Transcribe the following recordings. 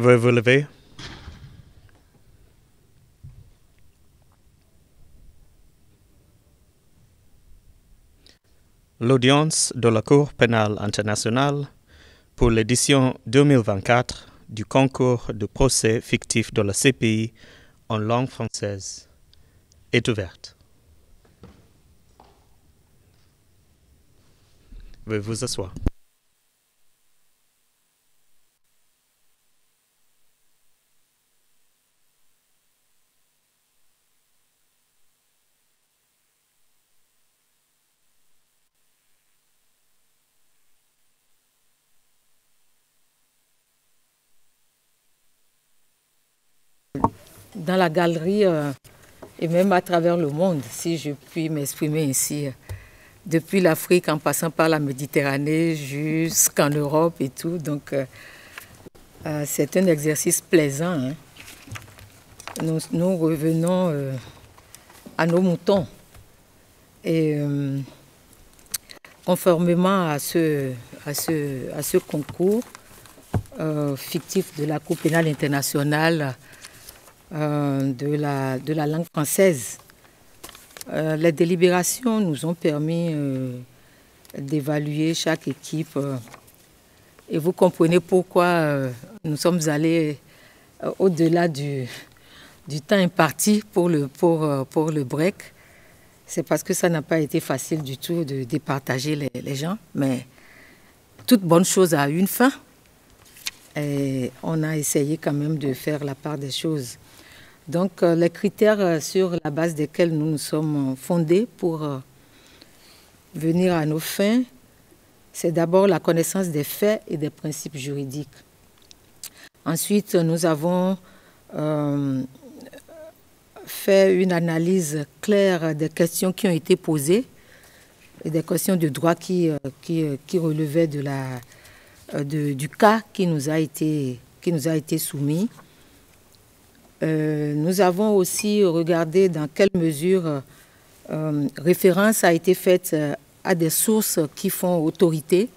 Veuillez vous lever. L'audience de la Cour pénale internationale pour l'édition 2024 du concours de procès fictif de la CPI en langue française est ouverte. Veuillez vous asseoir. Dans la galerie et même à travers le monde, si je puis m'exprimer ainsi, depuis l'Afrique en passant par la Méditerranée jusqu'en Europe et tout. Donc c'est un exercice plaisant. Hein. Nous revenons à nos moutons. Et conformément à ce concours fictif de la Cour pénale internationale de la langue française, les délibérations nous ont permis d'évaluer chaque équipe et vous comprenez pourquoi nous sommes allés au-delà du temps imparti pour le break. C'est parce que ça n'a pas été facile du tout de départager les gens, mais toute bonne chose a une fin et on a essayé quand même de faire la part des choses. Donc les critères sur la base desquels nous nous sommes fondés pour venir à nos fins, c'est d'abord la connaissance des faits et des principes juridiques. Ensuite, nous avons fait une analyse claire des questions qui ont été posées et des questions de droit qui relevaient du cas qui nous a été soumis. Nous avons aussi regardé dans quelle mesure référence a été faite à des sources qui font autorité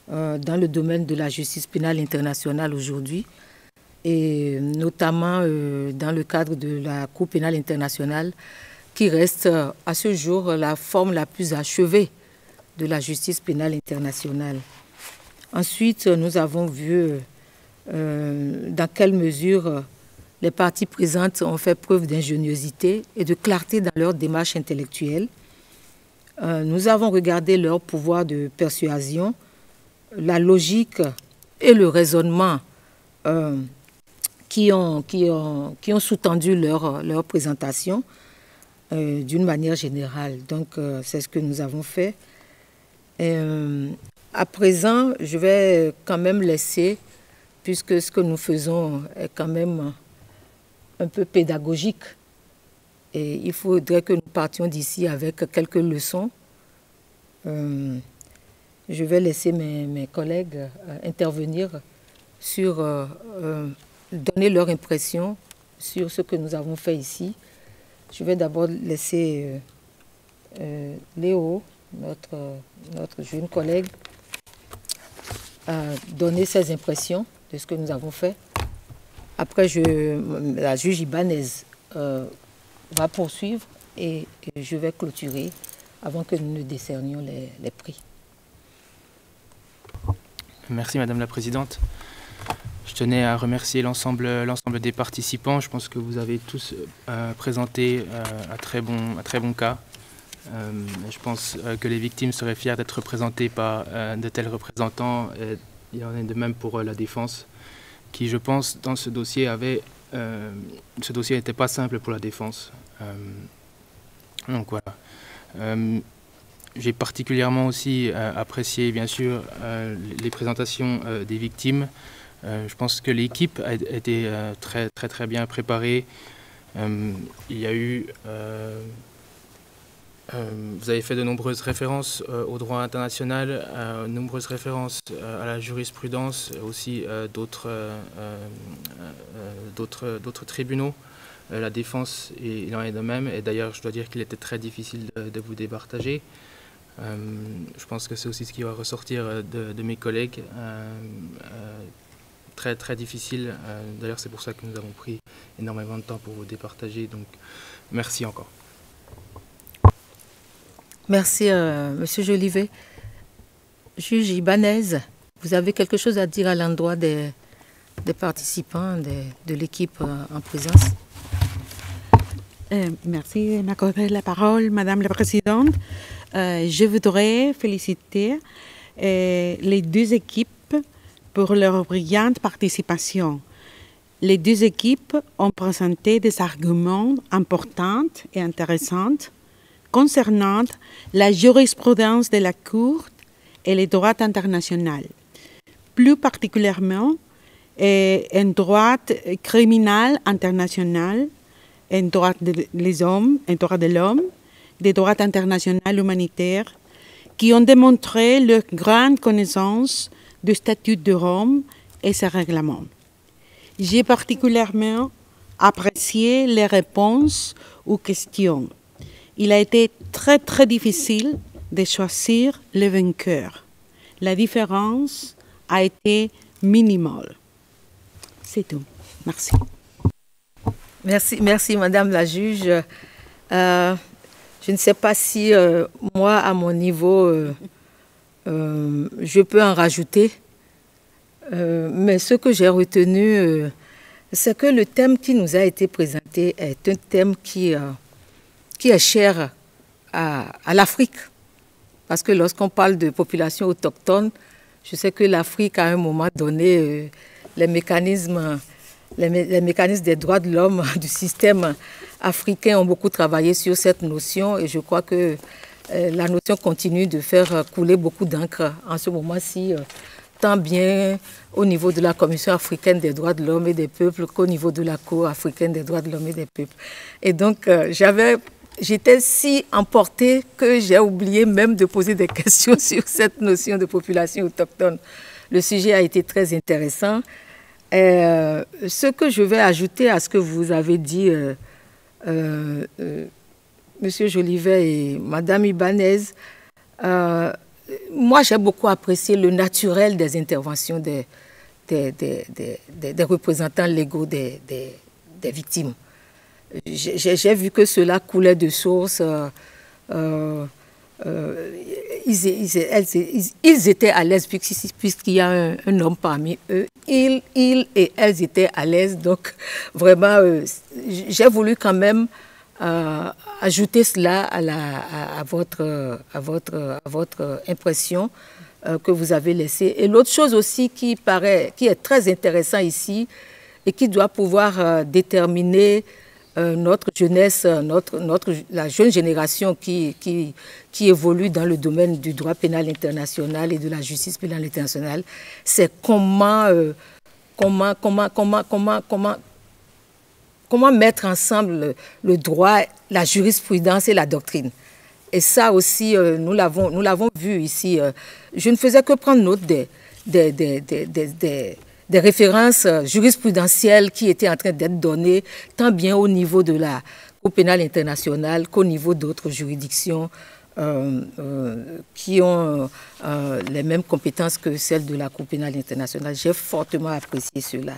dans le domaine de la justice pénale internationale aujourd'hui, et notamment dans le cadre de la Cour pénale internationale qui reste à ce jour la forme la plus achevée de la justice pénale internationale. Ensuite, nous avons vu dans quelle mesure les parties présentes ont fait preuve d'ingéniosité et de clarté dans leur démarche intellectuelle. Nous avons regardé leur pouvoir de persuasion, la logique et le raisonnement qui ont sous-tendu leur présentation d'une manière générale. Donc, c'est ce que nous avons fait. À présent, je vais quand même laisser, puisque ce que nous faisons est quand même un peu pédagogique, et il faudrait que nous partions d'ici avec quelques leçons. Je vais laisser mes collègues intervenir sur donner leur impression sur ce que nous avons fait ici. Je vais d'abord laisser Léo, notre jeune collègue, donner ses impressions de ce que nous avons fait. Après, la juge Ibanez va poursuivre et je vais clôturer avant que nous ne décernions les prix. Merci Madame la Présidente. Je tenais à remercier l'ensemble des participants. Je pense que vous avez tous présenté un très bon cas. Je pense que les victimes seraient fières d'être représentées par de tels représentants. Et il en est de même pour la défense, qui, je pense, dans ce dossier ce dossier n'était pas simple pour la défense. Donc voilà. J'ai particulièrement aussi apprécié, bien sûr, les présentations des victimes. Je pense que l'équipe a été très bien préparée. Il y a eu... vous avez fait de nombreuses références au droit international, nombreuses références à la jurisprudence, aussi d'autres tribunaux. La défense, il en est de même. Et d'ailleurs, je dois dire qu'il était très difficile de vous départager. Je pense que c'est aussi ce qui va ressortir de mes collègues. très, très difficile. D'ailleurs, c'est pour ça que nous avons pris énormément de temps pour vous départager. Donc, merci encore. Merci, Monsieur Jolivet. Juge Ibanez, vous avez quelque chose à dire à l'endroit des participants, de l'équipe en présence? Merci de m'accorder la parole, Madame la Présidente. Je voudrais féliciter les deux équipes pour leur brillante participation. Les deux équipes ont présenté des arguments importants et intéressants concernant la jurisprudence de la Cour et les droits internationaux. Plus particulièrement, un droit criminel international, un droit des hommes, un droit de l'homme, des droits internationaux humanitaires, qui ont démontré leur grande connaissance du statut de Rome et ses règlements. J'ai particulièrement apprécié les réponses aux questions. Il a été très, très difficile de choisir le vainqueur. La différence a été minimale. C'est tout. Merci. Merci, Madame la juge. Je ne sais pas si moi, à mon niveau, je peux en rajouter. Mais ce que j'ai retenu, c'est que le thème qui nous a été présenté est un thème qui est cher à l'Afrique. Parce que lorsqu'on parle de population autochtone, je sais que l'Afrique, à un moment donné, les mécanismes des droits de l'homme du système africain ont beaucoup travaillé sur cette notion et je crois que la notion continue de faire couler beaucoup d'encre en ce moment-ci, tant bien au niveau de la Commission africaine des droits de l'homme et des peuples qu'au niveau de la Cour africaine des droits de l'homme et des peuples. Et donc, j'étais si emportée que j'ai oublié même de poser des questions sur cette notion de population autochtone. Le sujet a été très intéressant. Ce que je vais ajouter à ce que vous avez dit, Monsieur Jolivet et Madame Ibanez, moi j'ai beaucoup apprécié le naturel des interventions des représentants légaux des victimes. J'ai vu que cela coulait de source. Ils étaient à l'aise puisqu'il y a un homme parmi eux. Ils et elles étaient à l'aise. Donc, vraiment, j'ai voulu quand même ajouter cela à votre impression que vous avez laissée. Et l'autre chose aussi qui est très intéressant ici et qui doit pouvoir déterminer notre jeunesse, la jeune génération qui évolue dans le domaine du droit pénal international et de la justice pénale internationale, c'est comment mettre ensemble le droit, la jurisprudence et la doctrine. Et ça aussi, nous l'avons vu ici. Je ne faisais que prendre note des références jurisprudentielles qui étaient en train d'être données, tant bien au niveau de la Cour pénale internationale qu'au niveau d'autres juridictions qui ont les mêmes compétences que celles de la Cour pénale internationale. J'ai fortement apprécié cela.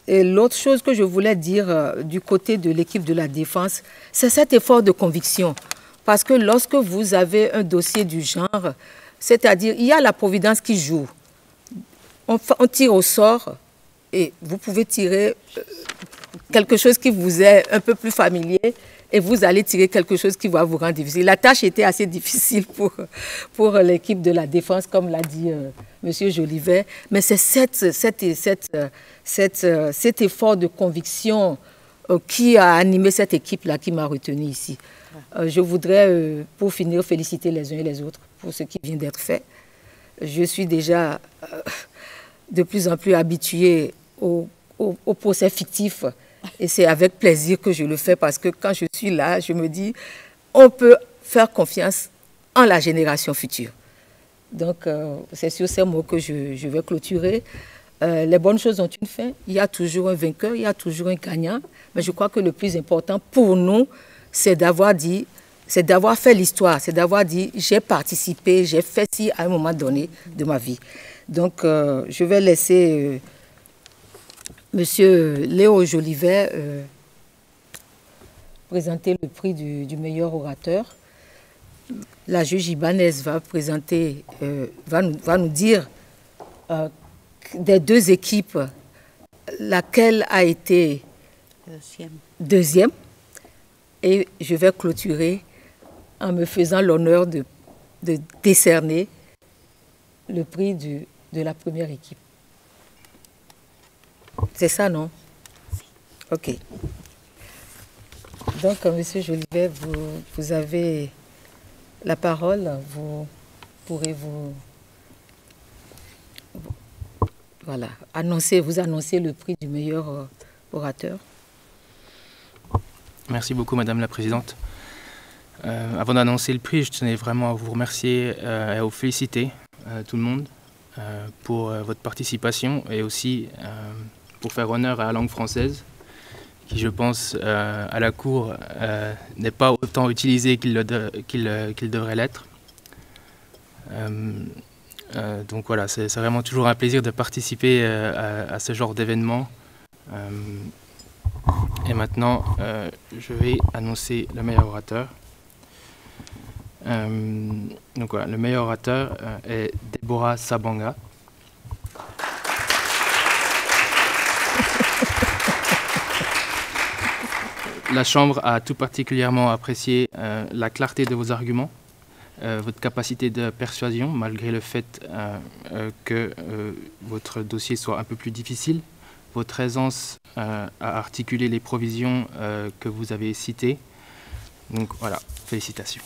Et l'autre chose que je voulais dire du côté de l'équipe de la défense, c'est cet effort de conviction. Parce que lorsque vous avez un dossier du genre, c'est-à-dire il y a la providence qui joue. On tire au sort et vous pouvez tirer quelque chose qui vous est un peu plus familier et vous allez tirer quelque chose qui va vous rendre difficile. La tâche était assez difficile pour l'équipe de la défense, comme l'a dit M. Jolivet, mais c'est cet effort de conviction qui a animé cette équipe-là qui m'a retenu ici. Je voudrais, pour finir, féliciter les uns et les autres pour ce qui vient d'être fait. Je suis déjà de plus en plus habituée au procès fictif et c'est avec plaisir que je le fais parce que quand je suis là, je me dis on peut faire confiance en la génération future. Donc, c'est sur ces mots que je vais clôturer. Les bonnes choses ont une fin. Il y a toujours un vainqueur, il y a toujours un gagnant. Mais je crois que le plus important pour nous, c'est d'avoir fait l'histoire, c'est d'avoir dit j'ai participé, j'ai fait ci à un moment donné de ma vie. Donc, je vais laisser Monsieur Léo Jolivet présenter le prix du meilleur orateur. La juge ibanaise va présenter, va nous dire des deux équipes laquelle a été deuxième. Et je vais clôturer en me faisant l'honneur de décerner le prix de la première équipe. C'est ça, non? Ok. Donc, Monsieur Jolivet, vous avez la parole. Vous pourrez voilà, vous annoncer le prix du meilleur orateur. Merci beaucoup, Madame la Présidente. Avant d'annoncer le prix, je tenais vraiment à vous remercier et à vous féliciter, tout le monde, pour votre participation et aussi pour faire honneur à la langue française, qui, je pense, à la Cour, n'est pas autant utilisée qu'il devrait l'être. Donc voilà, c'est vraiment toujours un plaisir de participer à ce genre d'événement. Et maintenant, je vais annoncer le meilleur orateur. Donc voilà, le meilleur orateur est Deborah Sabanga. La Chambre a tout particulièrement apprécié la clarté de vos arguments, votre capacité de persuasion, malgré le fait que votre dossier soit un peu plus difficile, votre aisance à articuler les provisions que vous avez citées. Donc voilà, félicitations.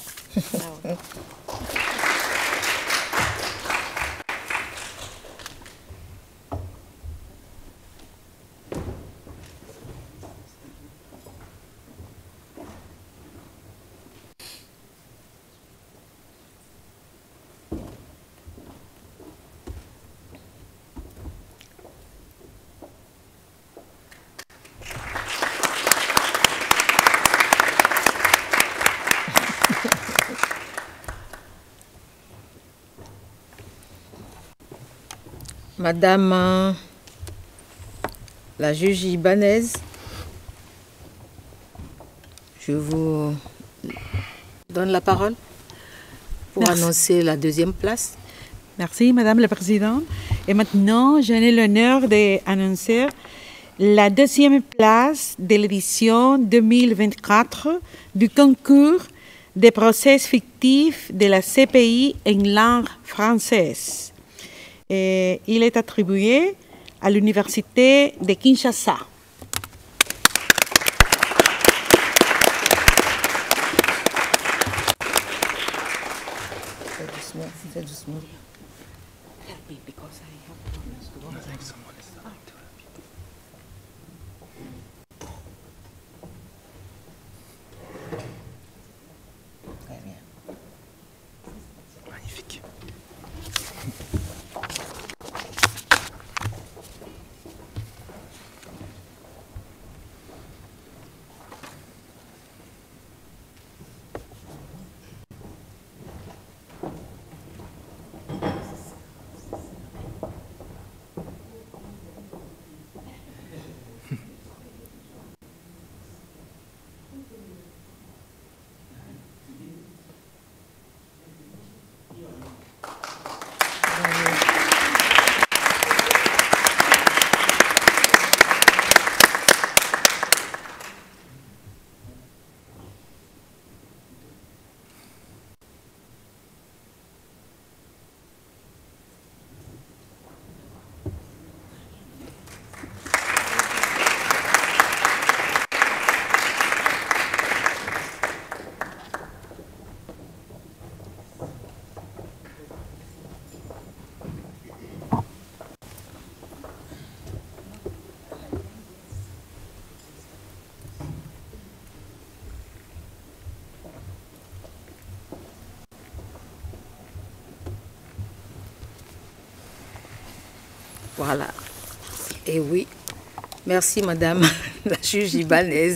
Madame la juge ibanaise, je vous donne la parole pour annoncer la deuxième place. Merci, Madame la Présidente. Et maintenant, j'ai l'honneur d'annoncer la deuxième place de l'édition 2024 du concours des procès fictifs de la CPI en langue française. Et il est attribué à l'Université de Kinshasa. Fais doucement. Magnifique. Voilà. Et oui, merci Madame la juge ibanaise.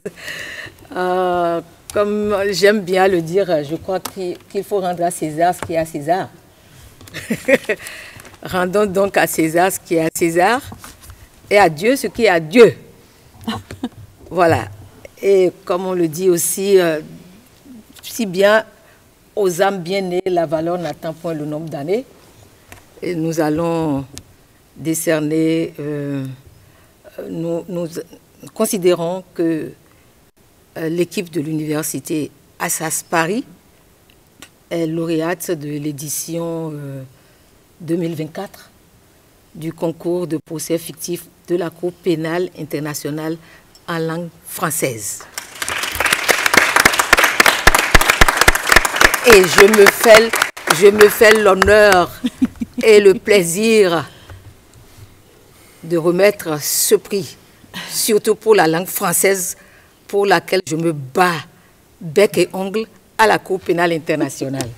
Comme j'aime bien le dire, je crois qu'il faut rendre à César ce qui est à César. Rendons donc à César ce qui est à César. et à Dieu ce qui est à Dieu. Voilà. Et comme on le dit aussi, si bien aux âmes bien nées, la valeur n'atteint point le nombre d'années. Et nous allons décerner, nous considérons que l'équipe de l'université Assas Paris est lauréate de l'édition 2024 du concours de procès fictif de la Cour pénale internationale en langue française. Et je me fais l'honneur et le plaisir de remettre ce prix, surtout pour la langue française, pour laquelle je me bats bec et ongle à la Cour pénale internationale.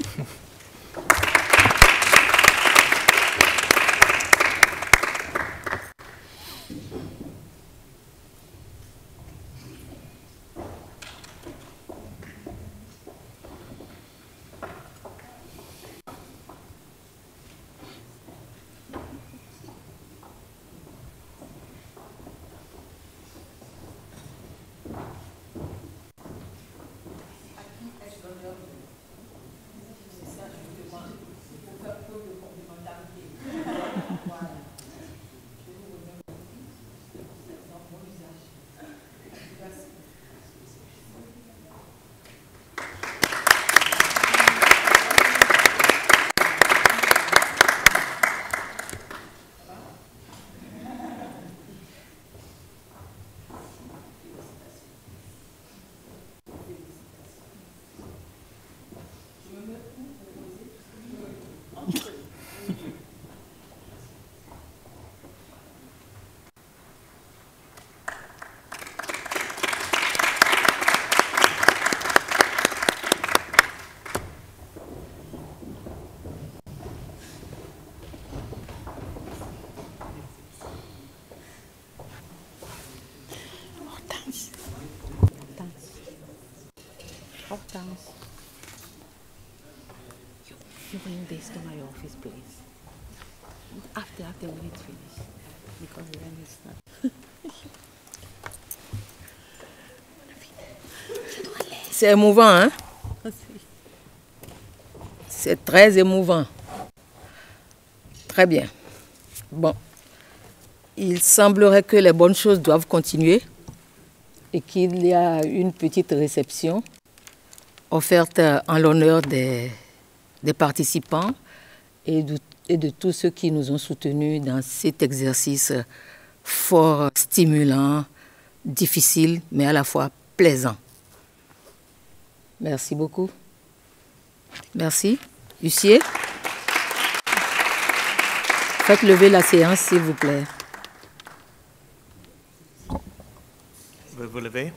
You bring this to my office, please. After we finish, because then it's not. C'est émouvant, hein? C'est très émouvant. Très bien. Bon. Il semblerait que les bonnes choses doivent continuer et qu'il y a une petite réception offerte en l'honneur des participants et de tous ceux qui nous ont soutenus dans cet exercice fort stimulant, difficile, mais à la fois plaisant. Merci beaucoup. Merci. Huissier, faites lever la séance, s'il vous plaît. Vous levez.